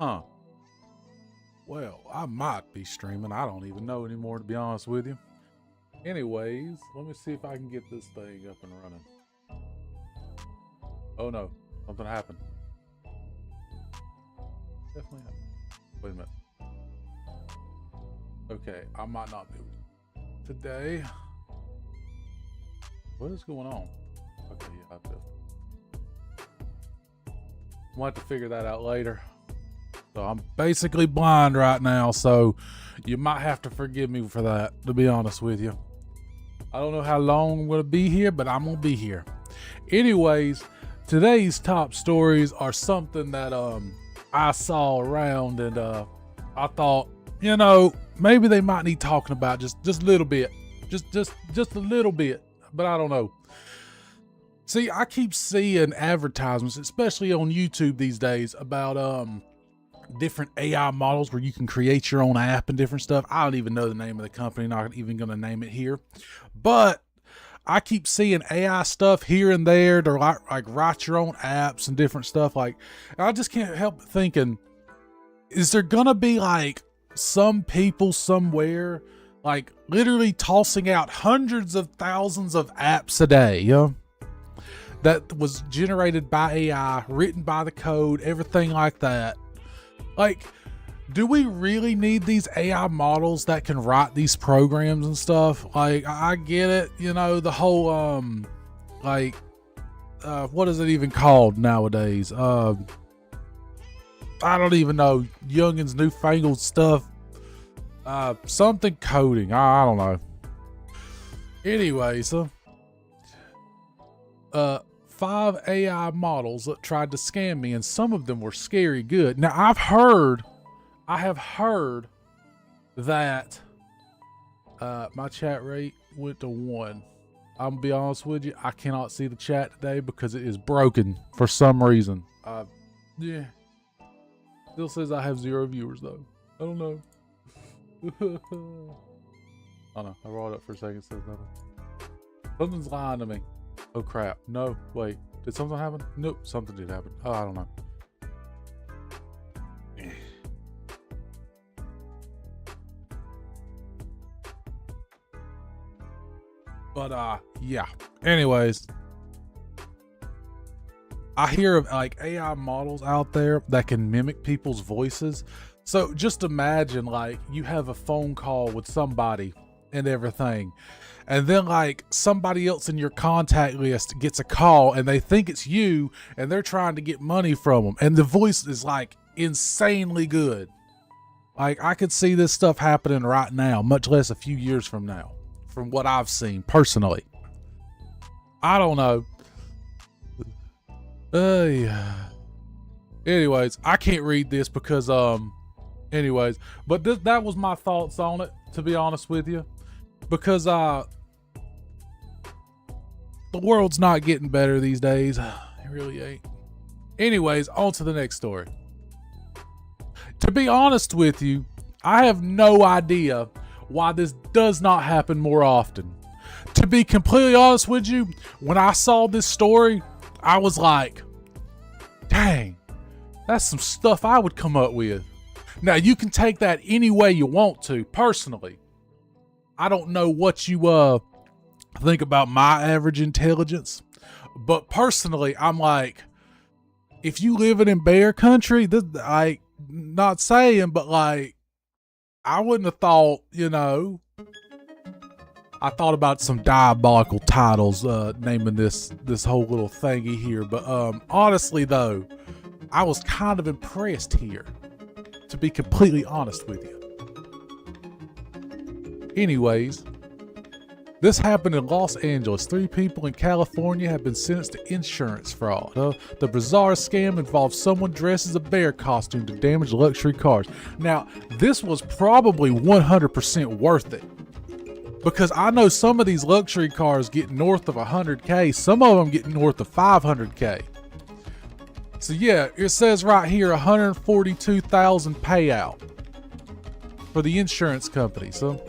Huh. Well, I might be streaming. I don't even know anymore, to be honest with you. Anyways, let me see if I can get this thing up and running. Oh no, something happened. Definitely happened. Wait a minute. Okay, I might not be today. What is going on? Okay, yeah, I have to. We'll have to figure that out later. So I'm basically blind right now, so you might have to forgive me for that, to be honest with you. I don't know how long I'm going to be here, but I'm going to be here. Anyways, today's top stories are something that I saw around, and I thought, you know, maybe they might need talking about just a little bit. Just a little bit, but I don't know. See, I keep seeing advertisements, especially on YouTube these days, about different AI models where you can create your own app and different stuff. I don't even know the name of the company, not even going to name it here. But I keep seeing AI stuff here and there to like write your own apps and different stuff. Like, I just can't help thinking, is there going to be like some people somewhere like literally tossing out hundreds of thousands of apps a day, you know, that was generated by AI, written by the code, everything like that? Like, do we really need these AI models that can write these programs and stuff? Like, I get it, you know, the whole, what is it even called nowadays? I don't even know, youngins' newfangled stuff. Something coding, I don't know. Anyways, 5 AI models that tried to scam me, and some of them were scary good. Now, I have heard that my chat rate went to 1. I'm gonna be honest with you, I cannot see the chat today because it is broken for some reason. Yeah. Still says I have 0 viewers though. I don't know. Oh no, I rolled up for a second, it says nothing. Something's lying to me. Oh crap, no, wait, did something happen? Nope, something did happen. Oh, I don't know. But yeah, anyways, I hear of like AI models out there that can mimic people's voices. So just imagine like you have a phone call with somebody and everything, and then like somebody else in your contact list gets a call and they think it's you and they're trying to get money from them, and the voice is like insanely good. Like, I could see this stuff happening right now, much less a few years from now, from what I've seen personally. I don't know. Yeah. Anyways, I can't read this because anyways, but that was my thoughts on it, to be honest with you, because the world's not getting better these days. It really ain't. Anyways, on to the next story. To be honest with you, I have no idea why this does not happen more often. To be completely honest with you, when I saw this story, I was like, dang, that's some stuff I would come up with. Now, you can take that any way you want to. Personally, I don't know what you think about my average intelligence, but personally, I'm like, if you living in bear country, this, like, not saying, but like, I wouldn't have thought, you know, I thought about some diabolical titles naming this whole little thingy here, but honestly though, I was kind of impressed here, to be completely honest with you. Anyways, this happened in Los Angeles. 3 people in California have been sentenced to insurance fraud. The bizarre scam involves someone dressed as a bear costume to damage luxury cars. Now, this was probably 100% worth it, because I know some of these luxury cars get north of 100K. Some of them get north of 500K. So yeah, it says right here 142,000 payout for the insurance company. So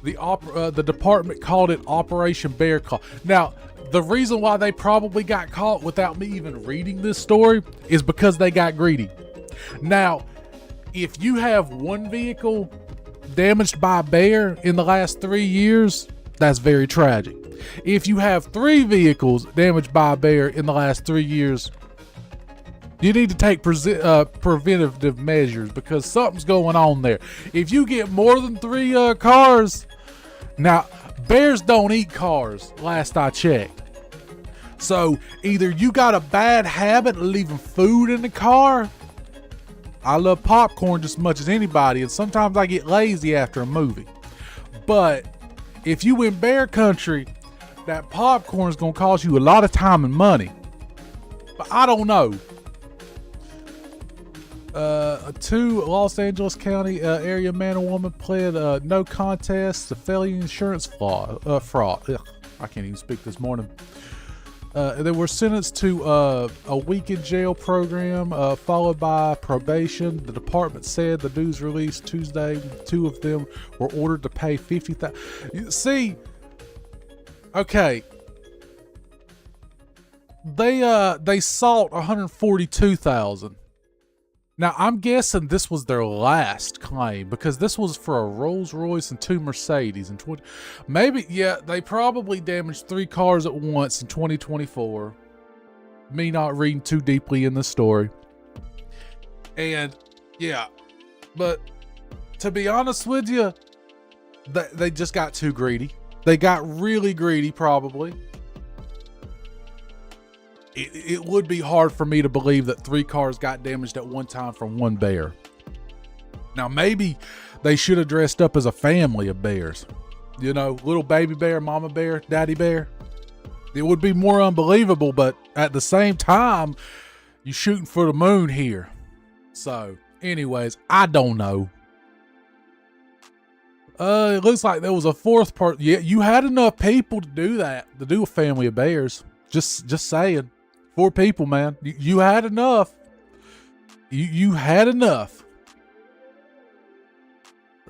the department called it Operation Bear Claw. Now, the reason why they probably got caught without me even reading this story is because they got greedy. Now, if you have one vehicle damaged by a bear in the last 3 years, that's very tragic. If you have 3 vehicles damaged by a bear in the last 3 years, you need to take preventative measures because something's going on there. If you get more than 3 cars, now bears don't eat cars, last I checked. So either you got a bad habit of leaving food in the car. I love popcorn just as much as anybody, and sometimes I get lazy after a movie. But if you in bear country, that popcorn is going to cost you a lot of time and money. But I don't know. 2 Los Angeles County area man and woman pled no contest to felony insurance fraud. Ugh, I can't even speak this morning. They were sentenced to a week in jail program, followed by probation. The department said the news released Tuesday 2 of them were ordered to pay $50,000. See, okay, they sought $142,000. Now, I'm guessing this was their last claim because this was for a Rolls Royce and 2 Mercedes. And maybe, yeah, they probably damaged 3 cars at once in 2024. Me not reading too deeply in the story. And, yeah, but to be honest with you, they just got too greedy. They got really greedy, probably. It would be hard for me to believe that 3 cars got damaged at one time from one bear. Now, maybe they should have dressed up as a family of bears. You know, little baby bear, mama bear, daddy bear. It would be more unbelievable, but at the same time, you're shooting for the moon here. So, anyways, I don't know. It looks like there was a 4th part. Yeah, you had enough people to do that, to do a family of bears. Just saying. 4 people, man. You had enough. You had enough.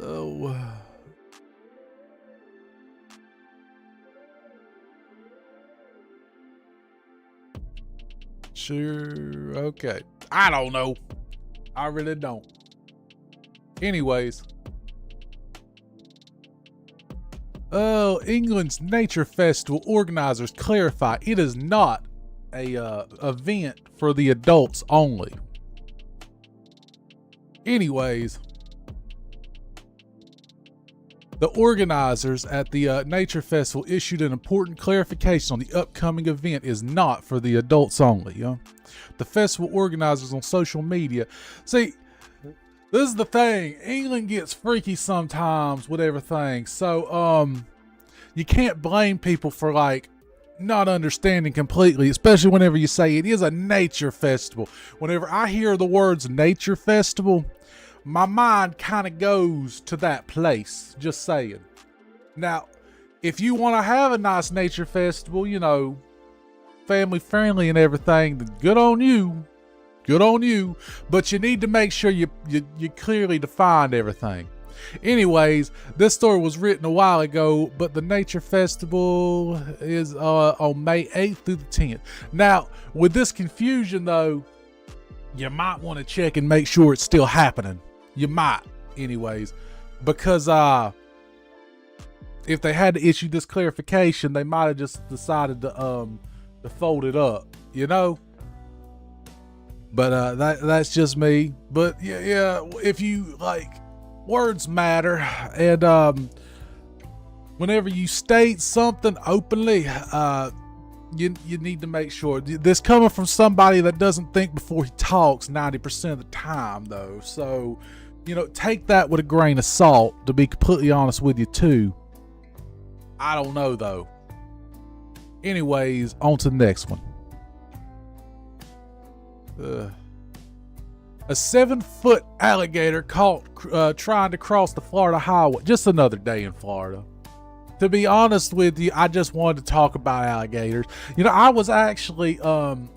Oh. Sure. Okay. I don't know. I really don't. Anyways. Oh, England's Nature Festival organizers clarify it is not a event for the adults only. Anyways, the organizers at the Nature Festival issued an important clarification on the upcoming event is not for the adults only. You know? The festival organizers on social media. See, this is the thing. England gets freaky sometimes with everything. So, you can't blame people for like not understanding completely, especially whenever you say it is a nature festival. Whenever I hear the words nature festival, my mind kind of goes to that place, just saying. Now, if you want to have a nice nature festival, you know, family friendly and everything, then good on you. Good on you. But you need to make sure you clearly defined everything. Anyways, this story was written a while ago, but the Nature Festival is on May 8th through the 10th. Now, with this confusion, though, you might want to check and make sure it's still happening. You might, anyways, because if they had to issue this clarification, they might have just decided to fold it up, you know? But that's just me. But yeah, if you like, words matter, and whenever you state something openly, you need to make sure this coming from somebody that doesn't think before he talks 90% of the time, though. So, you know, take that with a grain of salt, to be completely honest with you too. I don't know though. Anyways, on to the next one. A 7-foot alligator caught trying to cross the Florida highway. Just another day in Florida. To be honest with you, I just wanted to talk about alligators. You know, I was actually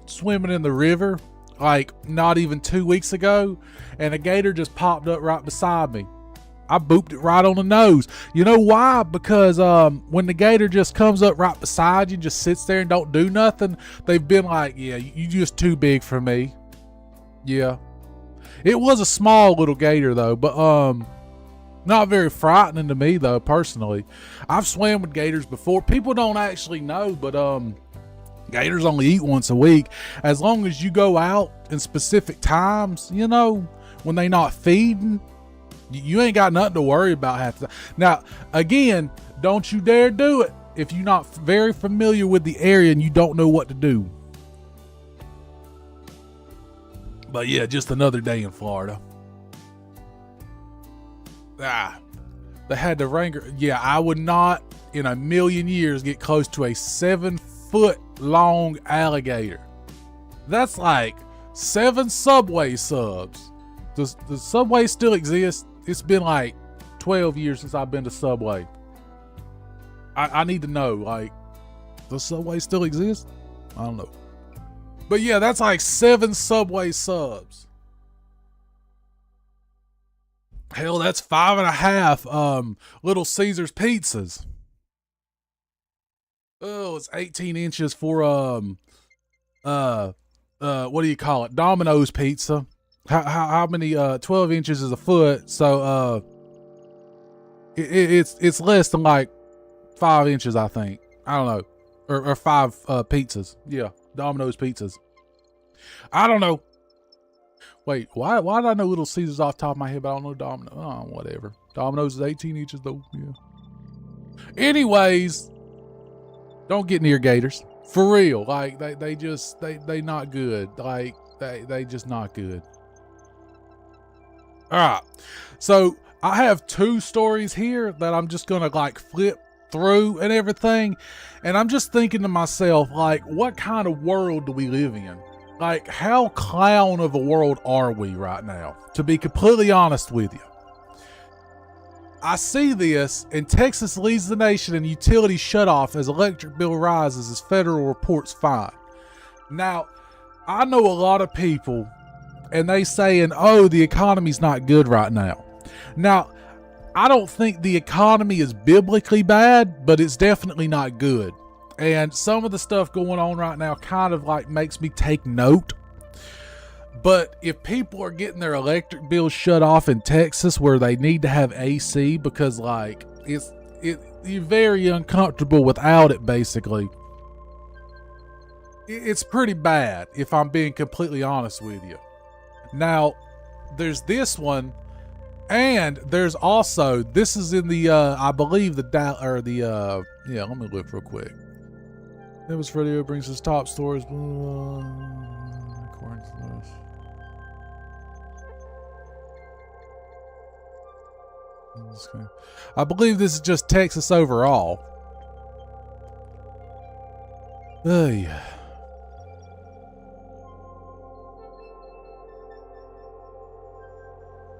swimming in the river like not even 2 weeks ago, and a gator just popped up right beside me. I booped it right on the nose. You know why? Because when the gator just comes up right beside you and just sits there and don't do nothing, they've been like, yeah, you just too big for me. Yeah. It was a small little gator though, but not very frightening to me though, personally. I've swam with gators before. People don't actually know, but gators only eat once a week. As long as you go out in specific times, you know, when they not feeding, you ain't got nothing to worry about half the time. Now, again, don't you dare do it if you're not very familiar with the area and you don't know what to do. But yeah, just another day in Florida. They had the Ranger. Yeah, I would not in a million years get close to a 7-foot long alligator. That's like 7 Subway subs. Does Subway still exist? It's been like 12 years since I've been to Subway. I need to know, like, does Subway still exist? I don't know. But yeah, that's like 7 Subway subs. Hell, that's 5.5 Little Caesars pizzas. Oh, it's 18 inches for what do you call it? Domino's pizza. How many 12 inches is a foot, so it's less than like 5 inches, I think. I don't know. Or 5 pizzas. Yeah, Domino's pizzas. I don't know. Wait, why did I know Little Caesars off the top of my head, but I don't know Domino? Oh, whatever. Domino's is 18 inches though. Yeah. Anyways, don't get near gators. For real. Like they not good. Like they just not good. Alright. So I have 2 stories here that I'm just gonna like flip through and everything. And I'm just thinking to myself, like, what kind of world do we live in? Like, how clown of a world are we right now? To be completely honest with you. I see this, and Texas leads the nation in utility shutoff as electric bill rises as federal reports find. Now, I know a lot of people, and they saying, oh, the economy's not good right now. Now, I don't think the economy is biblically bad, but it's definitely not good. And some of the stuff going on right now kind of like makes me take note. But if people are getting their electric bills shut off in Texas where they need to have AC because like you're very uncomfortable without it, basically. It's pretty bad if I'm being completely honest with you. Now, there's this one, and there's also, this is in the I believe yeah, let me look real quick. This video brings us top stories. According to this. I believe this is just Texas overall. Yeah.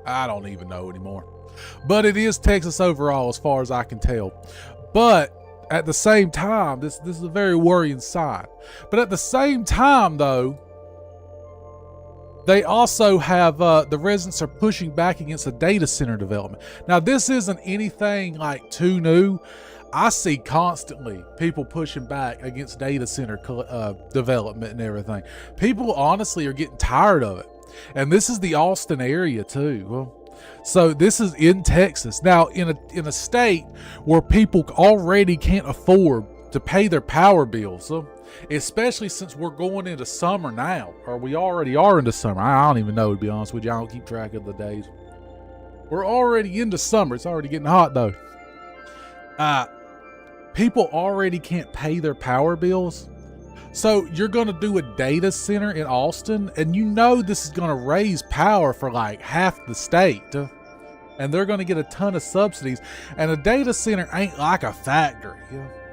I don't even know anymore. But it is Texas overall as far as I can tell. But at the same time, this is a very worrying sign. But at the same time, though, they also have, the residents are pushing back against the data center development. Now, this isn't anything like too new. I see constantly people pushing back against data center development and everything. People honestly are getting tired of it. And this is the Austin area too. Well, so this is in Texas. Now, in a state where people already can't afford to pay their power bills, so especially since we're going into summer now, or we already are into summer. I don't even know, to be honest with you. I don't keep track of the days. We're already into summer. It's already getting hot though. People already can't pay their power bills. So you're going to do a data center in Austin, and you know this is going to raise power for like half the state. And they're going to get a ton of subsidies. And a data center ain't like a factory.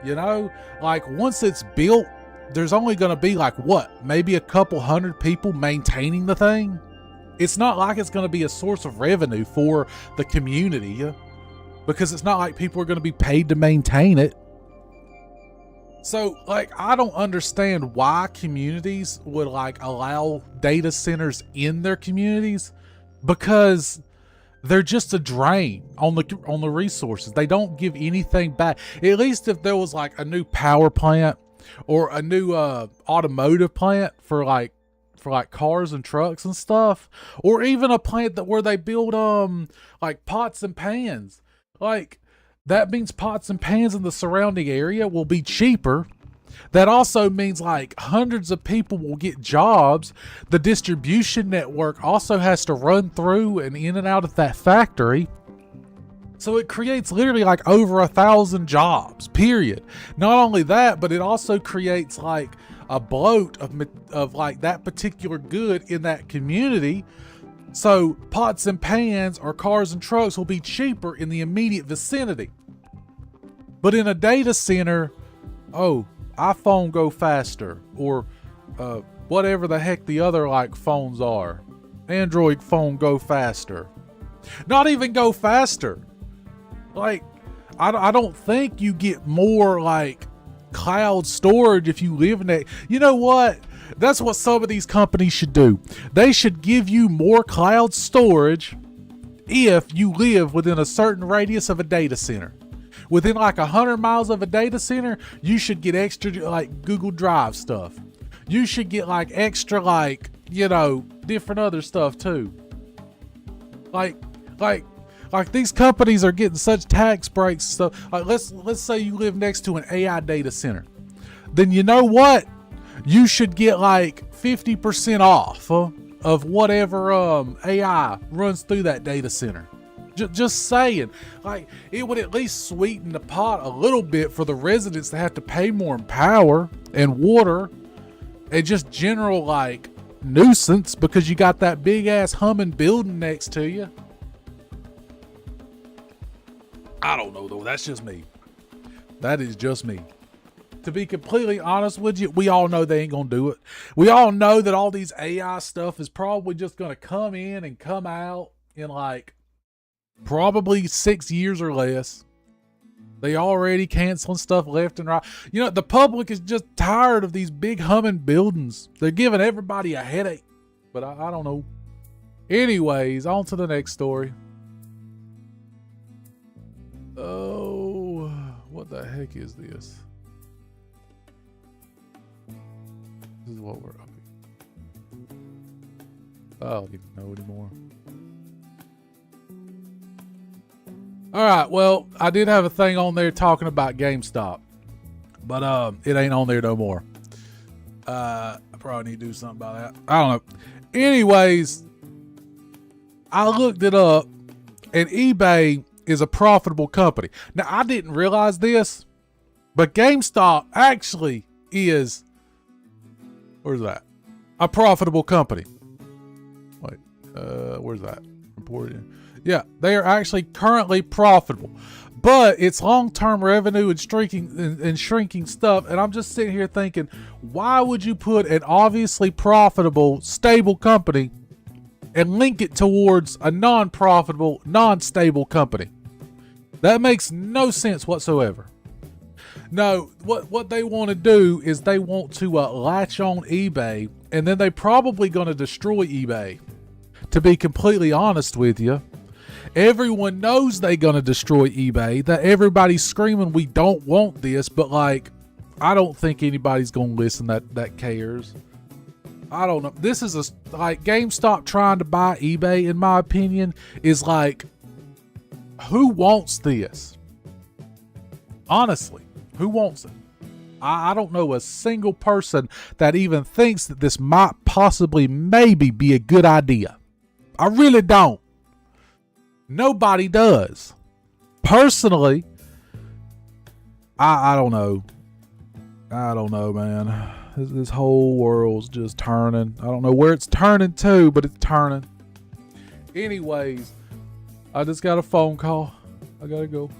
You know, like once it's built, there's only going to be like what? Maybe a couple hundred people maintaining the thing. It's not like it's going to be a source of revenue for the community, because it's not like people are going to be paid to maintain it. So, like, I don't understand why communities would, like, allow data centers in their communities, because they're just a drain on the resources. They don't give anything back. At least if there was, like, a new power plant or a new automotive plant for for like cars and trucks and stuff, or even a plant that where they build like pots and pans. Like that means pots and pans in the surrounding area will be cheaper. That also means like hundreds of people will get jobs. The distribution network also has to run through and in and out of that factory. So it creates literally like over 1,000 jobs, period. Not only that, but it also creates like a bloat of like that particular good in that community. So pots and pans or cars and trucks will be cheaper in the immediate vicinity. But in a data center, oh, iPhone go faster, or whatever the heck the other like phones are. Android phone go faster. Not even go faster. Like, I don't think you get more like cloud storage if you live in that. You know what? That's what some of these companies should do. They should give you more cloud storage if you live within a certain radius of a data center. Within like 100 miles of a data center, you should get extra like Google Drive stuff. You should get like extra like, you know, different other stuff too. Like these companies are getting such tax breaks and stuff. Like let's say you live next to an AI data center. Then you know what? You should get like 50% off of whatever AI runs through that data center. Just saying, like it would at least sweeten the pot a little bit for the residents that have to pay more in power and water and just general like nuisance because you got that big ass humming building next to you. I don't know though, that's just me. That is just me. To be completely honest with you, we all know they ain't gonna do it. We all know that all these AI stuff is probably just gonna come in and come out in like probably 6 years or less. They already canceling stuff left and right. You know, the public is just tired of these big humming buildings. They're giving everybody a headache. But I don't know. Anyways, on to the next story. Oh, what the heck is this? This is what we're up here. I don't even know anymore. All right, well, I did have a thing on there talking about GameStop, but it ain't on there no more. I probably need to do something about that. I don't know. Anyways, I looked it up, and eBay is a profitable company. Now, I didn't realize this, but GameStop actually is, where's that? A profitable company. Wait, where's that? Reported. Yeah, they are actually currently profitable, but it's long-term revenue and shrinking stuff. And I'm just sitting here thinking, why would you put an obviously profitable, stable company and link it towards a non-profitable, non-stable company? That makes no sense whatsoever. No, what they want to do is they want to latch on eBay, and then they probably going to destroy eBay. To be completely honest with you, everyone knows they're going to destroy eBay. That everybody's screaming, we don't want this, but like, I don't think anybody's going to listen that cares. I don't know. This is like GameStop trying to buy eBay, in my opinion, is like, who wants this? Honestly, who wants it? I don't know a single person that even thinks that this might possibly maybe be a good idea. I really don't. Nobody does. Personally, I don't know. I don't know, man. This whole world's just turning. I don't know where it's turning to, but it's turning. Anyways, I just got a phone call. I gotta go.